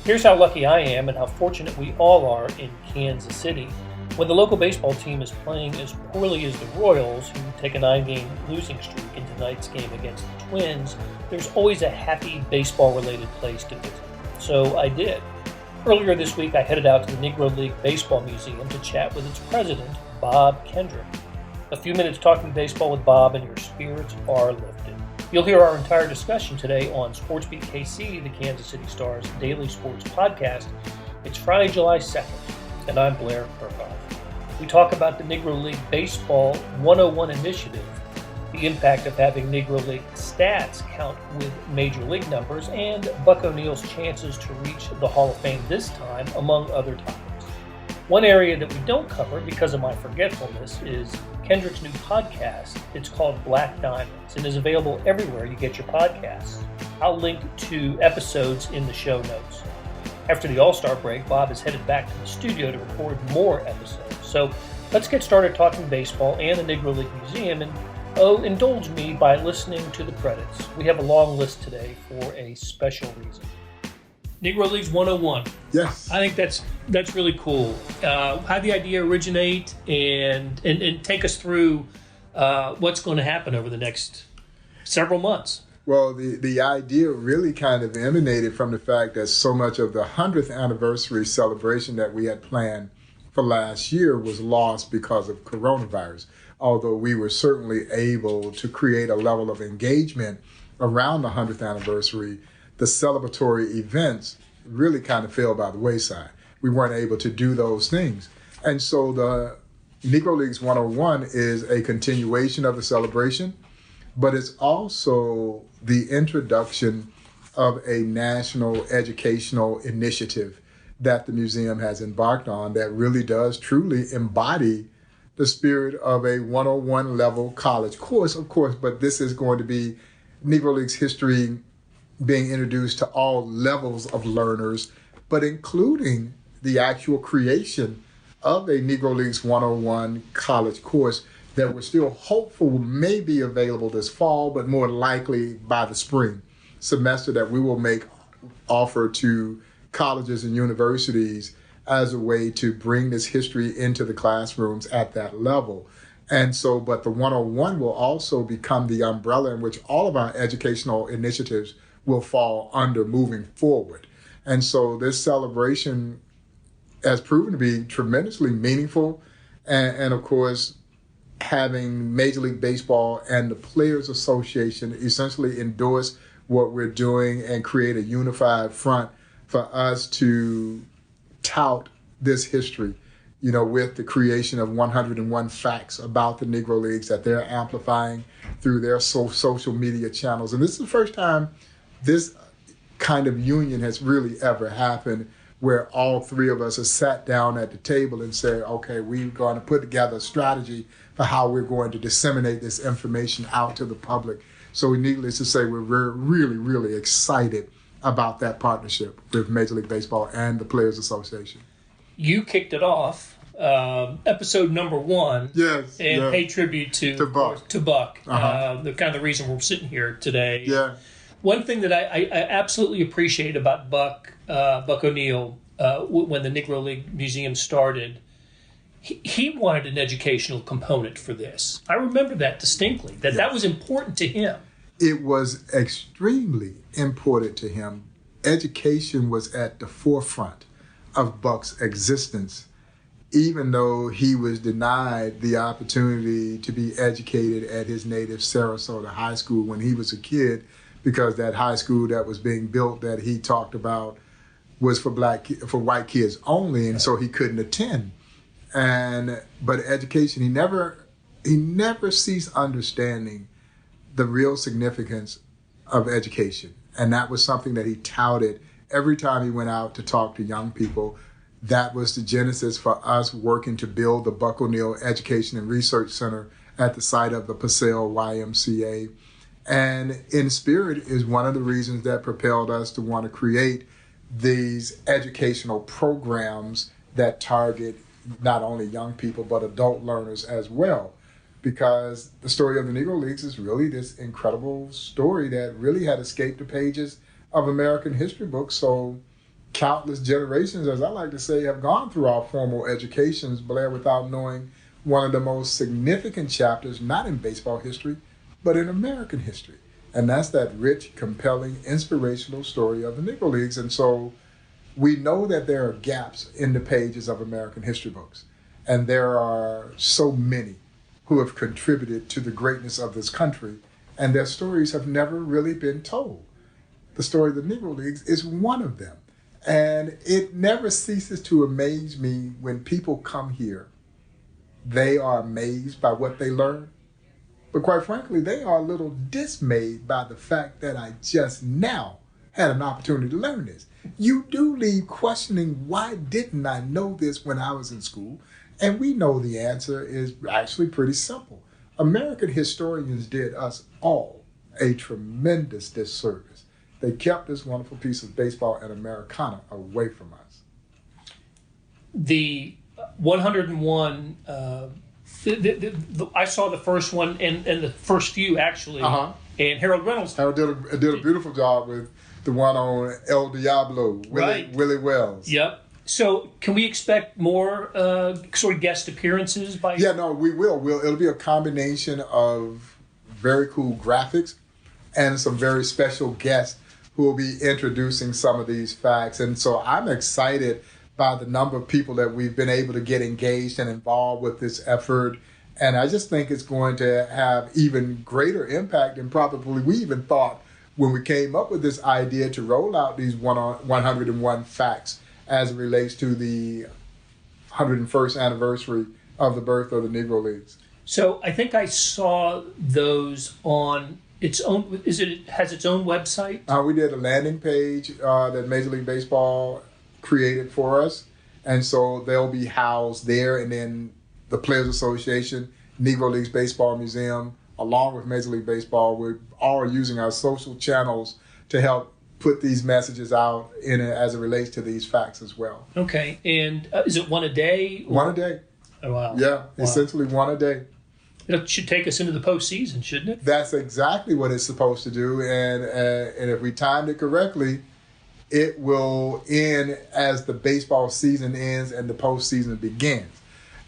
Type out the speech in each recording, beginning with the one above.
Here's how lucky I am and how fortunate we all are in Kansas City. When the local baseball team is playing as poorly as the Royals, who take a 9-game losing streak in tonight's game against the Twins, there's always a happy baseball-related place to visit. So I did. Earlier this week, I headed out to the Negro League Baseball Museum to chat with its president, Bob Kendrick. A few minutes talking baseball with Bob and your spirits are lifted. You'll hear our entire discussion today on SportsBeat KC, the Kansas City Star's daily sports podcast. It's Friday, July 2nd, and I'm Blair Kerkhoff. We talk about the Negro League Baseball 101 initiative, the impact of having Negro League stats count with Major League numbers, and Buck O'Neill's chances to reach the Hall of Fame this time, among other topics. One area that we don't cover because of my forgetfulness is Kendrick's new podcast. It's called Black Diamonds and is available everywhere you get your podcasts. I'll link to episodes in the show notes. After the All-Star break, Bob is headed back to the studio to record more episodes. So let's get started talking baseball and the Negro League Museum, and indulge me by listening to the credits. We have a long list today for a special reason. Negro Leagues 101. Yes. I think that's really cool. How'd the idea originate, and take us through what's going to happen over the next several months? Well, the idea really kind of emanated from the fact that so much of the 100th anniversary celebration that we had planned for last year was lost because of coronavirus. Although we were certainly able to create a level of engagement around the 100th anniversary, the celebratory events really kind of fell by the wayside. We weren't able to do those things. And so the Negro Leagues 101 is a continuation of the celebration, but it's also the introduction of a national educational initiative that the museum has embarked on that really does truly embody the spirit of a 101 level college course, of course, but this is going to be Negro Leagues history being introduced to all levels of learners, but including the actual creation of a Negro Leagues 101 college course that we're still hopeful may be available this fall, but more likely by the spring semester that we will make offer to colleges and universities as a way to bring this history into the classrooms at that level. And so, but the 101 will also become the umbrella in which all of our educational initiatives will fall under moving forward. And so this celebration has proven to be tremendously meaningful. And of course, having Major League Baseball and the Players Association essentially endorse what we're doing and create a unified front for us to tout this history, with the creation of 101 facts about the Negro Leagues that they're amplifying through their social media channels. And this is the first time this kind of union has really ever happened, where all three of us have sat down at the table and said, okay, we're going to put together a strategy for how we're going to disseminate this information out to the public. So needless to say, we're really, really excited about that partnership with Major League Baseball and the Players Association. You kicked it off, episode number 1. Yes. And pay tribute to Buck. The kind of the reason we're sitting here today. Yeah. One thing that I absolutely appreciate about Buck O'Neill, when the Negro League Museum started, he wanted an educational component for this. I remember that distinctly, that was important to him. It was extremely important to him. Education was at the forefront of Buck's existence, even though he was denied the opportunity to be educated at his native Sarasota High School when he was a kid, because that high school that was being built that he talked about was for white kids only, and so he couldn't attend. But education, he never ceased understanding the real significance of education. And that was something that he touted every time he went out to talk to young people. That was the genesis for us working to build the Buck O'Neill Education and Research Center at the site of the Paseo YMCA. And in spirit is one of the reasons that propelled us to want to create these educational programs that target not only young people, but adult learners as well. Because the story of the Negro Leagues is really this incredible story that really had escaped the pages of American history books. So countless generations, as I like to say, have gone through our formal educations, Blair, without knowing one of the most significant chapters, not in baseball history, but in American history. And that's that rich, compelling, inspirational story of the Negro Leagues. And so we know that there are gaps in the pages of American history books. And there are so many who have contributed to the greatness of this country, and their stories have never really been told. The story of the Negro Leagues is one of them. And it never ceases to amaze me when people come here. They are amazed by what they learn. But quite frankly, they are a little dismayed by the fact that I just now had an opportunity to learn this. You do leave questioning, why didn't I know this when I was in school? And we know the answer is actually pretty simple. American historians did us all a tremendous disservice. They kept this wonderful piece of baseball and Americana away from us. The 101, I saw the first one and the first few, actually. And Harold Reynolds. Harold did a beautiful job with the one on El Diablo, Willie Wells. Yep. So can we expect more sort of guest appearances by? Yeah, no, we will. It'll be a combination of very cool graphics and some very special guests who will be introducing some of these facts. And so I'm excited by the number of people that we've been able to get engaged and involved with this effort. And I just think it's going to have even greater impact than probably we even thought when we came up with this idea to roll out these 101 facts as it relates to the 101st anniversary of the birth of the Negro Leagues. So I think I saw those on its own. Has its own website? We did a landing page that Major League Baseball created for us, and so they'll be housed there. And then the Players Association, Negro Leagues Baseball Museum, along with Major League Baseball, we're all using our social channels to help put these messages out in it as it relates to these facts as well. Okay, and is it one a day? One a day. Oh, wow. Yeah, wow. Essentially one a day. It should take us into the postseason, shouldn't it? That's exactly what it's supposed to do, and if we timed it correctly, it will end as the baseball season ends and the postseason begins.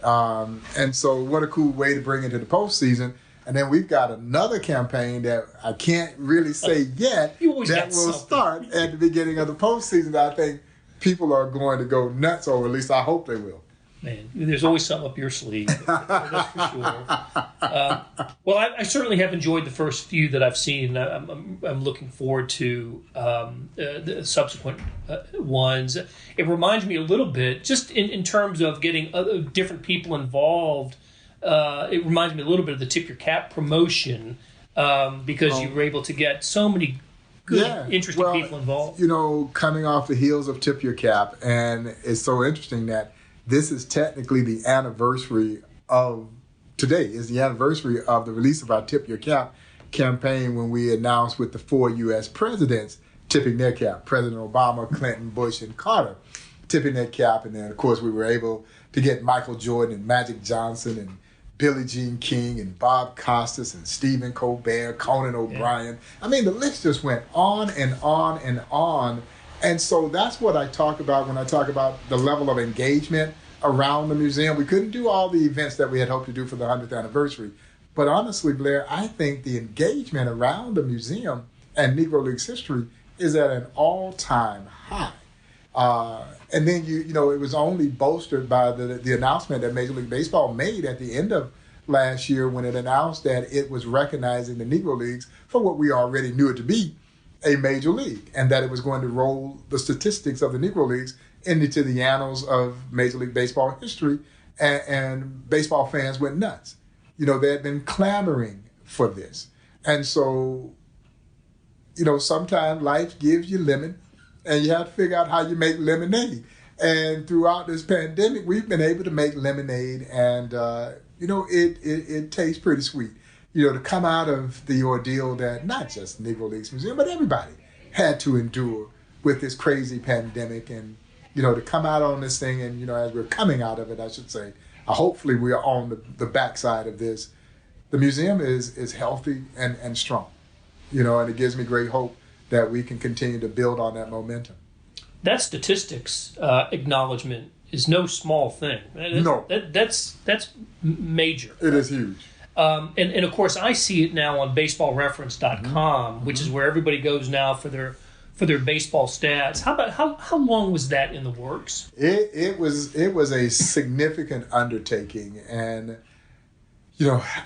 And so what a cool way to bring it to the postseason. And then we've got another campaign that I can't really say yet that will start at the beginning of the postseason that I think people are going to go nuts over. At least I hope they will. Man, there's always something up your sleeve. That's for sure. Well, I certainly have enjoyed the first few that I've seen. I'm looking forward to the subsequent ones. It reminds me a little bit, just in terms of getting other different people involved. It reminds me a little bit of the Tip Your Cap promotion because you were able to get so many good, interesting people involved. You know, coming off the heels of Tip Your Cap, and it's so interesting that this is technically the anniversary of today is the anniversary of the release of our Tip Your Cap campaign when we announced with the 4 U.S. presidents tipping their cap, President Obama, Clinton, Bush, and Carter, tipping their cap. And then, of course, we were able to get Michael Jordan and Magic Johnson and Billie Jean King and Bob Costas and Stephen Colbert, Conan O'Brien. I mean, the list just went on and on and on. And so that's what I talk about when I talk about the level of engagement around the museum. We couldn't do all the events that we had hoped to do for the 100th anniversary. But honestly, Blair, I think the engagement around the museum and Negro Leagues history is at an all-time high. And then, you know, it was only bolstered by the announcement that Major League Baseball made at the end of last year when it announced that it was recognizing the Negro Leagues for what we already knew it to be, a major league, and that it was going to roll the statistics of the Negro Leagues into the annals of Major League Baseball history, and baseball fans went nuts. You know, they had been clamoring for this. And so, you know, sometimes life gives you lemon, and you have to figure out how you make lemonade. And throughout this pandemic, we've been able to make lemonade, and, you know, it tastes pretty sweet. You know, to come out of the ordeal that not just Negro Leagues Museum, but everybody had to endure with this crazy pandemic, and, you know, to come out on this thing, and, you know, as we're coming out of it, I should say, hopefully we are on the backside of this. The museum is healthy and strong, you know, and it gives me great hope that we can continue to build on that momentum. That statistics acknowledgement is no small thing. No. That's major. It is huge. And of course, I see it now on baseballreference.com, which is where everybody goes now for their baseball stats. How long was that in the works? It was a significant undertaking, and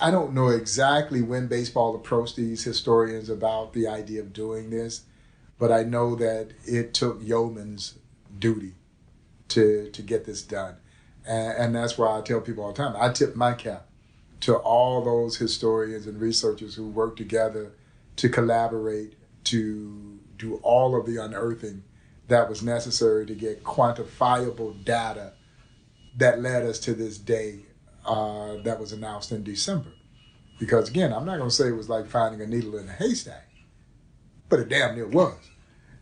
I don't know exactly when baseball approached these historians about the idea of doing this, but I know that it took yeoman's duty to get this done, and that's why I tell people all the time, I tip my cap to all those historians and researchers who work together to collaborate to do all of the unearthing that was necessary to get quantifiable data that led us to this day that was announced in December. Because again, I'm not going to say it was like finding a needle in a haystack, but it damn near was.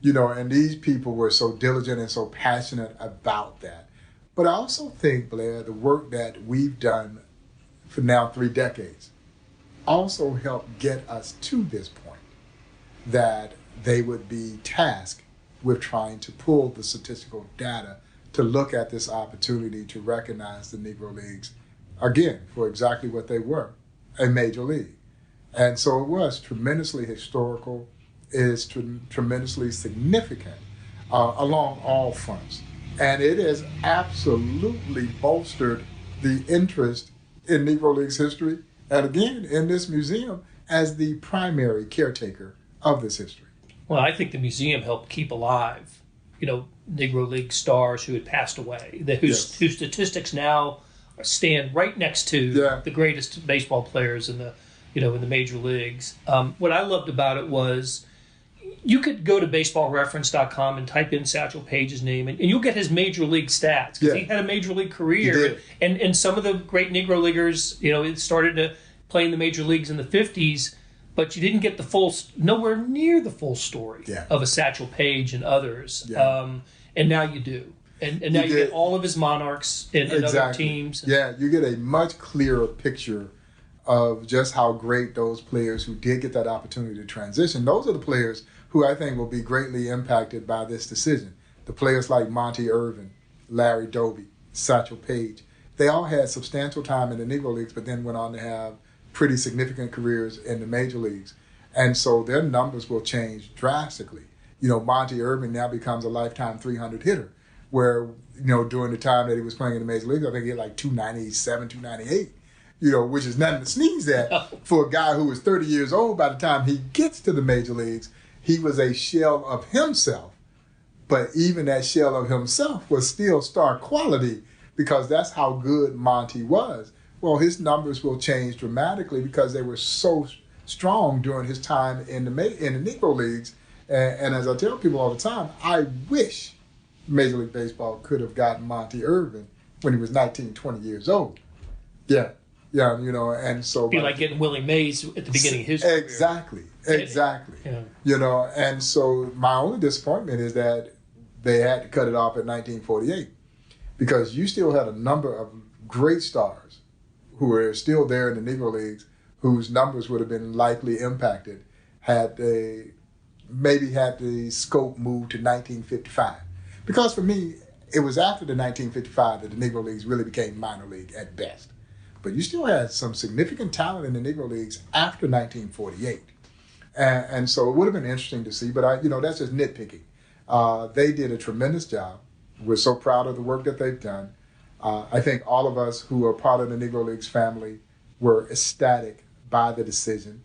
And these people were so diligent and so passionate about that. But I also think, Blair, the work that we've done for now 3 decades also helped get us to this point, that they would be tasked with trying to pull the statistical data to look at this opportunity to recognize the Negro Leagues, again, for exactly what they were, a major league. And so it was tremendously historical, is tremendously significant along all fronts. And it has absolutely bolstered the interest in Negro Leagues history, and again, in this museum as the primary caretaker of this history. Well, I think the museum helped keep alive, Negro League stars who had passed away, whose statistics now stand right next to the greatest baseball players in the major leagues. What I loved about it was you could go to baseballreference.com and type in Satchel Paige's name, and you'll get his major league stats, because he had a major league career. And some of the great Negro Leaguers, started to play in the major leagues in the 50s, but you didn't get nowhere near the full story of a Satchel Paige and others. And now you do. And now you get all of his Monarchs and other teams. Yeah, you get a much clearer picture of just how great those players who did get that opportunity to transition. Those are the players who I think will be greatly impacted by this decision. The players like Monty Irvin, Larry Doby, Satchel Paige, they all had substantial time in the Negro Leagues, but then went on to have pretty significant careers in the major leagues. And so their numbers will change drastically. Monty Irvin now becomes a lifetime 300 hitter, where, during the time that he was playing in the major leagues, I think he had like 297, 298. Which is nothing to sneeze at for a guy who was 30 years old by the time he gets to the major leagues. He was a shell of himself, but even that shell of himself was still star quality, because that's how good Monty was. Well, his numbers will change dramatically because they were so strong during his time in the Negro Leagues. And as I tell people all the time, I wish Major League Baseball could have gotten Monty Irvin when he was 19, 20 years old. Yeah, and so... Be like getting Willie Mays at the beginning of his career. Exactly. And so my only disappointment is that they had to cut it off at 1948, because you still had a number of great stars who are still there in the Negro Leagues, whose numbers would have been likely impacted had they maybe had the scope moved to 1955. Because for me, it was after the 1955 that the Negro Leagues really became minor league at best. But you still had some significant talent in the Negro Leagues after 1948. And so it would have been interesting to see, but that's just nitpicking. They did a tremendous job. We're so proud of the work that they've done. I think all of us who are part of the Negro Leagues family were ecstatic by the decision.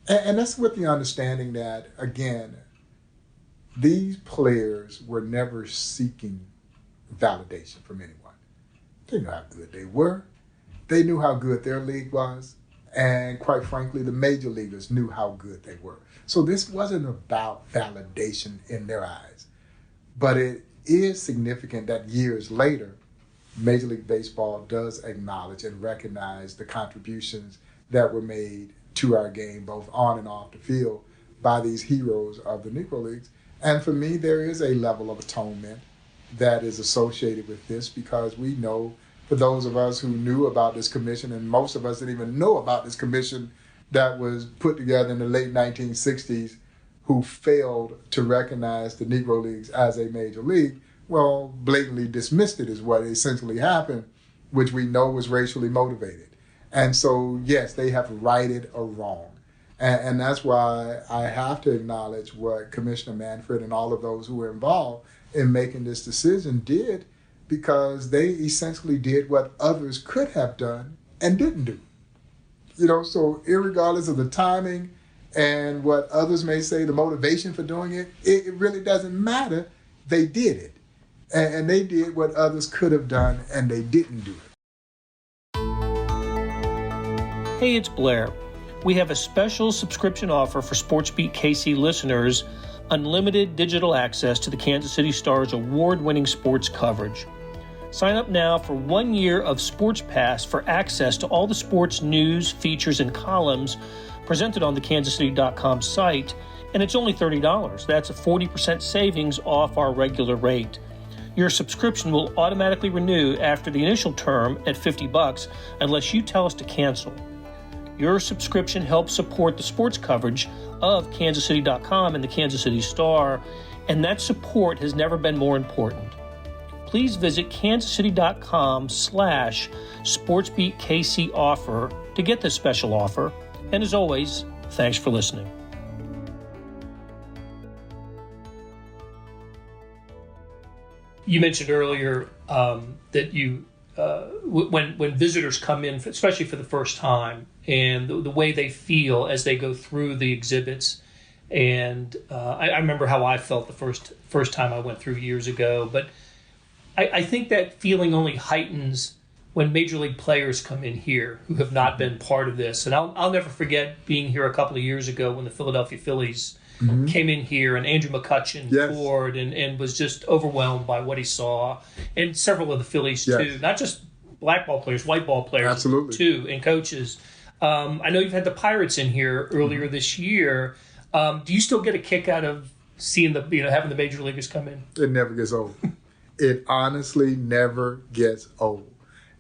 And that's with the understanding that, again, these players were never seeking validation from anyone. They knew how good they were. They knew how good their league was. And quite frankly, the major leaguers knew how good they were. So this wasn't about validation in their eyes. But it is significant that years later, Major League Baseball does acknowledge and recognize the contributions that were made to our game, both on and off the field, by these heroes of the Negro Leagues. And for me, there is a level of atonement that is associated with this, because we know, for those of us who knew about this commission, and most of us didn't even know about this commission that was put together in the late 1960s, who failed to recognize the Negro Leagues as a major league, well, blatantly dismissed it is what essentially happened, which we know was racially motivated. And so, yes, they have righted a wrong. And that's why I have to acknowledge what Commissioner Manfred and all of those who were involved in making this decision did, because they essentially did what others could have done and didn't do. So irregardless of the timing and what others may say, the motivation for doing it, it really doesn't matter. They did it. And they did what others could have done, and they didn't do it. Hey, it's Blair. We have a special subscription offer for SportsBeat KC listeners, unlimited digital access to the Kansas City Star's award-winning sports coverage. Sign up now for 1 year of Sports Pass for access to all the sports news, features, and columns presented on the kansascity.com site, and it's only $30. That's a 40% savings off our regular rate. Your subscription will automatically renew after the initial term at $50 unless you tell us to cancel. Your subscription helps support the sports coverage of kansascity.com and the Kansas City Star, and that support has never been more important. Please visit kansascity.com/SportsBeatKC offer to get this special offer. And as always, thanks for listening. You mentioned earlier that you, when visitors come in, especially for the first time, and the way they feel as they go through the exhibits, and I remember how I felt the first time I went through years ago. But I think that feeling only heightens when major league players come in here who have not been part of this. And I'll never forget being here a couple of years ago when the Philadelphia Phillies came in here, and Andrew McCutchen toured and was just overwhelmed by what he saw, and several of the Phillies too, not just black ball players, white ball players too, and coaches. I know you've had the Pirates in here earlier this year. Do you still get a kick out of seeing having the major leaguers come in? It never gets old. It honestly never gets old.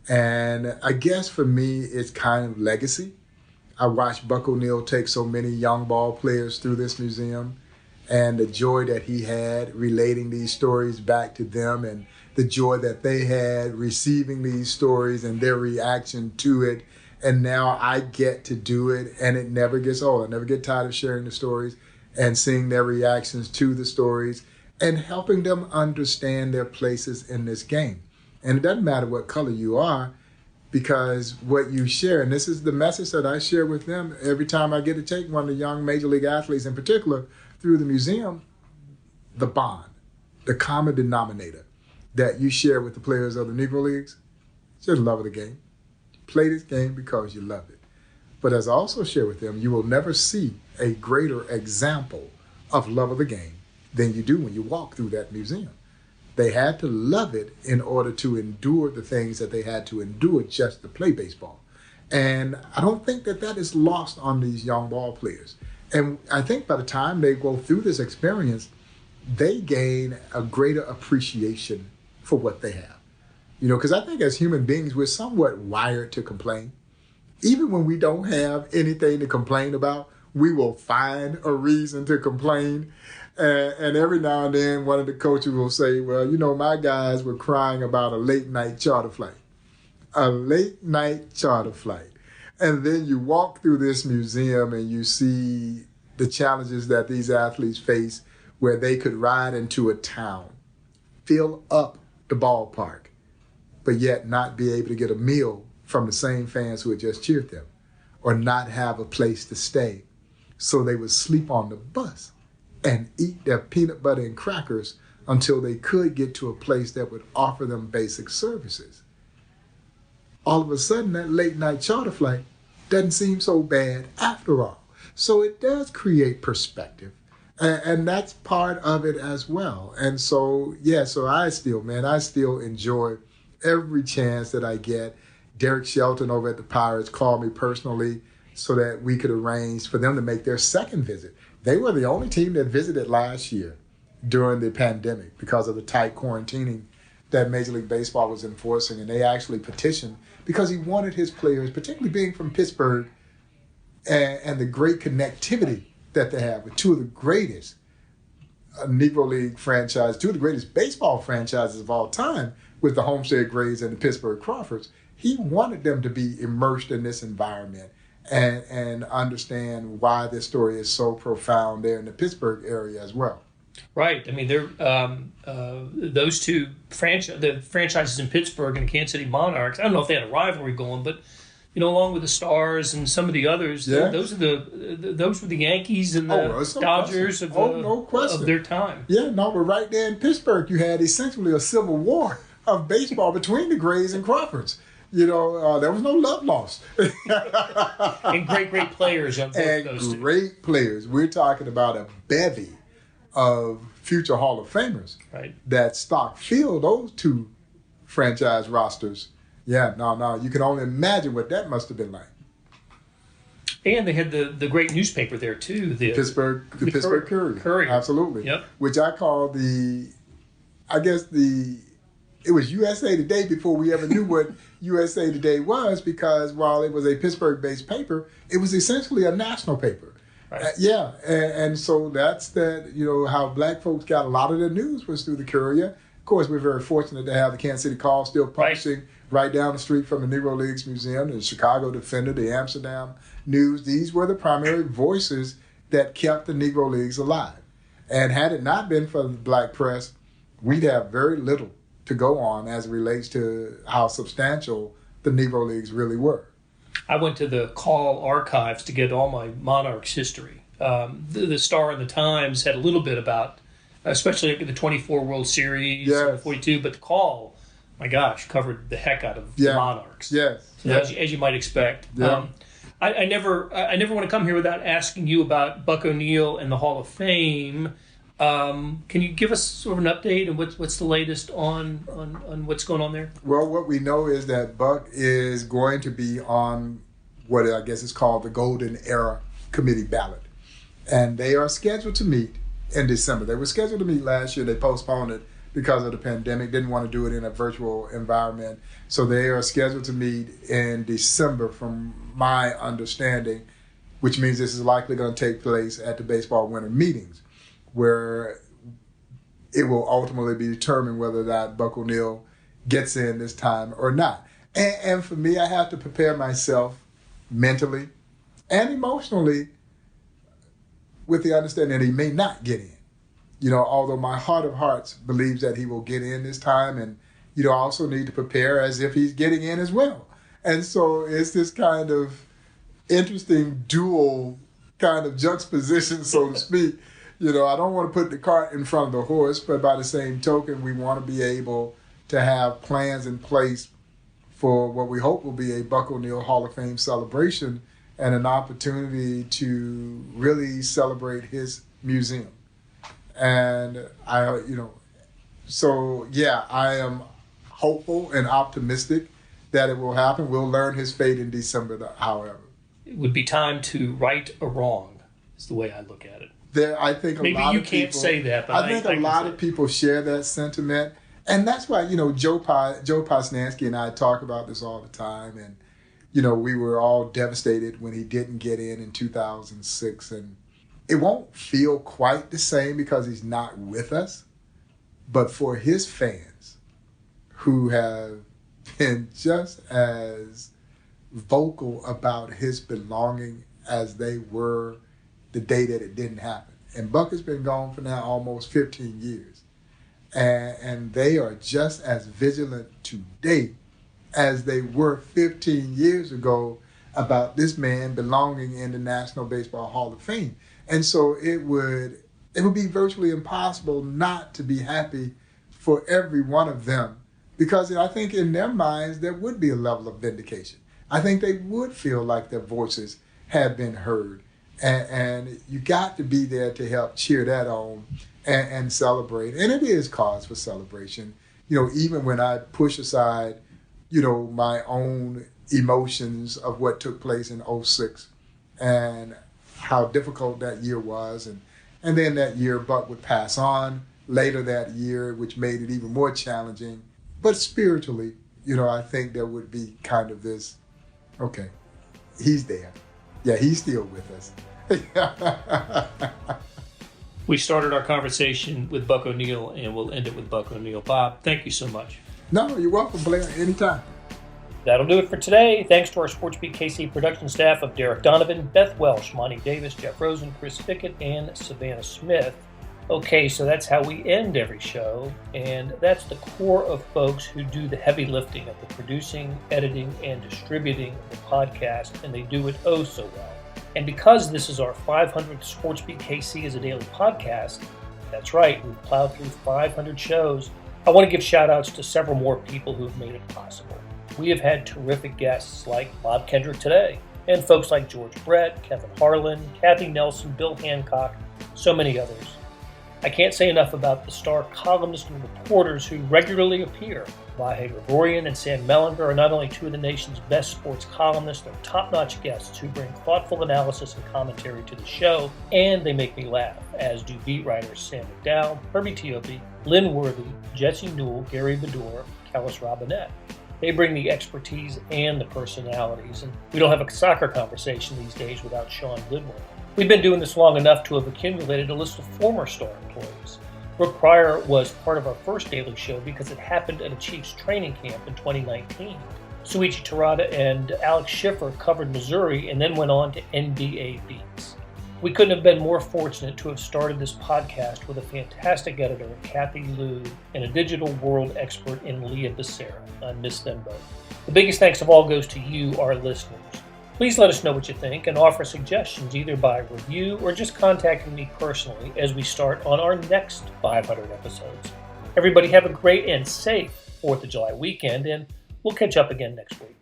And I guess for me, it's kind of legacy. I watched Buck O'Neil take so many young ball players through this museum, and the joy that he had relating these stories back to them, and the joy that they had receiving these stories and their reaction to it. And now I get to do it, and it never gets old. I never get tired of sharing the stories and seeing their reactions to the stories and helping them understand their places in this game. And it doesn't matter what color you are, because what you share, and this is the message that I share with them every time I get to take one of the young major league athletes in particular through the museum, the bond, the common denominator that you share with the players of the Negro Leagues, just love of the game. Play this game because you love it. But as I also share with them, you will never see a greater example of love of the game than you do when you walk through that museum. They had to love it in order to endure the things that they had to endure just to play baseball. And I don't think that is lost on these young ball players. And I think by the time they go through this experience, they gain a greater appreciation for what they have. Because I think as human beings, we're somewhat wired to complain. Even when we don't have anything to complain about, we will find a reason to complain. And every now and then, one of the coaches will say, well, my guys were crying about a late night charter flight. A late night charter flight. And then you walk through this museum and you see the challenges that these athletes face, where they could ride into a town, fill up the ballpark, but yet not be able to get a meal from the same fans who had just cheered them, or not have a place to stay. So they would sleep on the bus and eat their peanut butter and crackers until they could get to a place that would offer them basic services. All of a sudden, that late night charter flight doesn't seem so bad after all. So it does create perspective. And that's part of it as well. And so, so I still enjoy every chance that I get. Derek Shelton over at the Pirates called me personally so that we could arrange for them to make their second visit. They were the only team that visited last year during the pandemic because of the tight quarantining that Major League Baseball was enforcing. And they actually petitioned because he wanted his players, particularly being from Pittsburgh, and the great connectivity that they have with two of the greatest Negro League franchise, two of the greatest baseball franchises of all time, with the Homestead Grays and the Pittsburgh Crawfords. He wanted them to be immersed in this environment and understand why this story is so profound there in the Pittsburgh area as well. Right. I mean, they're those two the franchises in Pittsburgh and the Kansas City Monarchs. I don't know if they had a rivalry going, but along with the Stars and some of the others, those were the Yankees and the Dodgers of their time. Yeah, no, but right there in Pittsburgh, you had essentially a civil war of baseball between the Grays and Crawfords. There was no love lost. And great players on both those two. Great players. We're talking about a bevy of future Hall of Famers that stock filled those two franchise rosters. Yeah, no, you can only imagine what that must have been like. And they had the great newspaper there too, the Pittsburgh Courier. Absolutely. Yep. Which I call it was USA Today before we ever knew what USA Today was, because while it was a Pittsburgh-based paper, it was essentially a national paper. Right. And so that's how black folks got a lot of their news was through the Courier. Of course, we're very fortunate to have the Kansas City Call still publishing right down the street from the Negro Leagues Museum, the Chicago Defender, the Amsterdam News. These were the primary voices that kept the Negro Leagues alive. And had it not been for the black press, we'd have very little to go on as it relates to how substantial the Negro Leagues really were. I went to the Call archives to get all my Monarchs history. The Star and the Times had a little bit about, especially the 24 World Series, 42, but the Call, my gosh, covered the heck out of the Monarchs. Yes. So as you might expect. Yeah. I never want to come here without asking you about Buck O'Neil and the Hall of Fame. Can you give us sort of an update and what's the latest on what's going on there? Well, what we know is that Buck is going to be on what I guess is called the Golden Era Committee ballot. And they are scheduled to meet in December. They were scheduled to meet last year. They postponed it because of the pandemic, didn't want to do it in a virtual environment. So they are scheduled to meet in December from my understanding, which means this is likely going to take place at the baseball winter meetings, where it will ultimately be determined whether that Buck O'Neil gets in this time or not. And for me, I have to prepare myself mentally and emotionally with the understanding that he may not get in. Although my heart of hearts believes that he will get in this time, and I also need to prepare as if he's getting in as well. And so it's this kind of interesting dual kind of juxtaposition, so to speak. I don't want to put the cart in front of the horse, but by the same token, we want to be able to have plans in place for what we hope will be a Buck O'Neil Hall of Fame celebration and an opportunity to really celebrate his museum. And I am hopeful and optimistic that it will happen. We'll learn his fate in December, however. It would be time to right a wrong, is the way I look at it. I think a maybe lot you of can't people, say that, but I think a lot of people share that sentiment, and that's why Joe Posnanski and I talk about this all the time. And we were all devastated when he didn't get in 2006, and it won't feel quite the same because he's not with us. But for his fans, who have been just as vocal about his belonging as they were the day that it didn't happen. And Buck has been gone for now almost 15 years. And they are just as vigilant today as they were 15 years ago about this man belonging in the National Baseball Hall of Fame. And so it would be virtually impossible not to be happy for every one of them, because I think in their minds there would be a level of vindication. I think they would feel like their voices have been heard. And you got to be there to help cheer that on and celebrate. And it is cause for celebration. Even when I push aside, my own emotions of what took place in 2006 and how difficult that year was. And then that year, Buck would pass on later that year, which made it even more challenging. But spiritually, I think there would be kind of this, okay, he's there. Yeah, he's still with us. We started our conversation with Buck O'Neil, and we'll end it with Buck O'Neil. Bob, thank you so much. No, you're welcome, Blair. Anytime. That'll do it for today. Thanks to our SportsBeat KC production staff of Derek Donovan, Beth Welsh, Monty Davis, Jeff Rosen, Chris Fickett, and Savannah Smith. Okay, so that's how we end every show, and that's the core of folks who do the heavy lifting of the producing, editing, and distributing of the podcast, and they do it oh so well. And because this is our 500th SportsBeat KC as a daily podcast, that's right, we've plowed through 500 shows. I want to give shout-outs to several more people who have made it possible. We have had terrific guests like Bob Kendrick today, and folks like George Brett, Kevin Harlan, Kathy Nelson, Bill Hancock, so many others. I can't say enough about the star columnists and reporters who regularly appear. Vahe Gregorian and Sam Mellinger are not only two of the nation's best sports columnists, they're top-notch guests who bring thoughtful analysis and commentary to the show, and they make me laugh, as do beat writers Sam McDowell, Herbie Teope, Lynn Worthy, Jesse Newell, Gary Bedore, Kellis Robinette. They bring the expertise and the personalities, and we don't have a soccer conversation these days without Sean Goodwin. We've been doing this long enough to have accumulated a list of former Star employees. Brooke Pryor was part of our first daily show because it happened at a Chiefs training camp in 2019. Suichi Terada and Alex Schiffer covered Missouri and then went on to NBA beats. We couldn't have been more fortunate to have started this podcast with a fantastic editor, Kathy Liu, and a digital world expert in Leah Becerra. I miss them both. The biggest thanks of all goes to you, our listeners. Please let us know what you think and offer suggestions either by review or just contacting me personally as we start on our next 500 episodes. Everybody have a great and safe 4th of July weekend, and we'll catch up again next week.